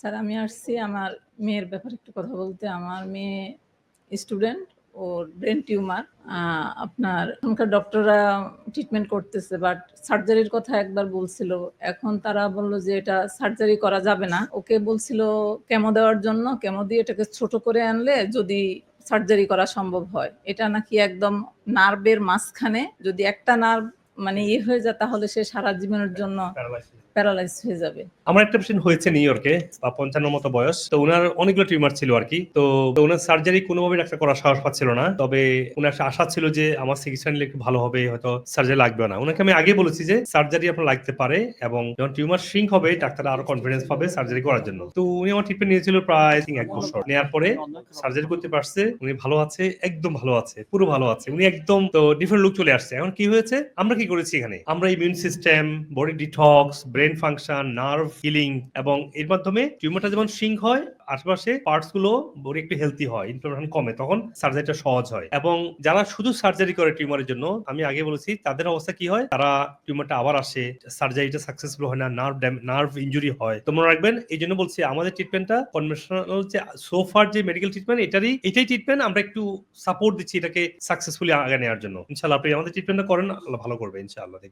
Sir আমি আসছি আমার মেয়ের ব্যাপারে একটু কথা বলতে। আমার মেয়ে স্টুডেন্ট, ওর ব্রেইন টিউমার। আ আপনার এখনকার ডক্টররা ট্রিটমেন্ট করতেছে বাট সার্জারির কথা একবার বলছিল। এখন তারা বলল যে এটা সার্জারি করা যাবে না। ওকে বলছিল কেমো দেওয়ার জন্য, কেমো দিয়ে এটাকে ছোট করে আনলে যদি সার্জারি করা সম্ভব হয়। এটা নাকি একদম নার্ভের মাঝখানে যদি একটা নার্ভ মানে হয়ে যায় তাহলে সে সারা জীবনের জন্য প্যারালাইজ হয়ে যাবে। আমার একটা পেশেন্ট হয়েছে নিউ ইয়র্কে, 55 মতো বয়স। তো উনার অনেকগুলো টিউমার ছিল আরকি। তো উনার সার্জারি কোনোভাবেই ডাক্তার করার সাহস পাচ্ছিল না। তবে উনার একটা আশা ছিল যে আমার চিকিৎসা নিলে একটু ভালো হবে, হয়তো সার্জারি লাগবে না। উনাকে আমি আগে বলেছি যে সার্জারি আপনার লাগতে পারে এবং যখন টিউমার শ্রিঙ্ক হবে ডাক্তাররা আরো কনফিডেন্স পাবে সার্জারি করার জন্য। তো উনি আমার ট্রিটমেন্ট নিয়েছিল প্রায় 1 বছর। নেয়ার পরে সার্জারি করতে পারছে। উনি ভালো আছে, একদম ভালো আছে, পুরো ভালো আছে। উনি একদম তো ডিফারেন্ট লুক চলে আসছে। এখন কি হয়েছে? আমরা কি করেছি এখানে? আমরা immune system, body detox, brain function, nerve healing এবং এর মাধ্যমে টিউমারটা যখন শ্রিঙ্ক হয় আশেপাশে পার্টস গুলো বডি একটু হেলথি হয়, ইনফ্লামেশন কমে, তখন সার্জারিটা সহজ হয়। এবং যারা শুধু সার্জারি করে টিউমারের জন্য, আমি আগে বলেছি তাদের অবস্থা কি হয়, তারা টিউমারটা আবার আসে, সার্জারিটা সাকসেসফুল হয় না, নার্ভ ইনজুরি হয়। তোমরা রাখবেন, এই জন্য বলছি আমাদের ট্রিটমেন্টটা কনভেনশনাল যে সোফার যে মেডিকেল ট্রিটমেন্ট এটাই ট্রিটমেন্ট আমরা একটু সাপোর্ট দিচ্ছি এটাকে সাকসেসফুলি আগে নেওয়ার জন্য। ইনশাআল্লাহ আপনি আমাদের ট্রিটমেন্টটা করেন, আল্লাহ ভালো করবে ইনশাআল্লাহ। দেখবেন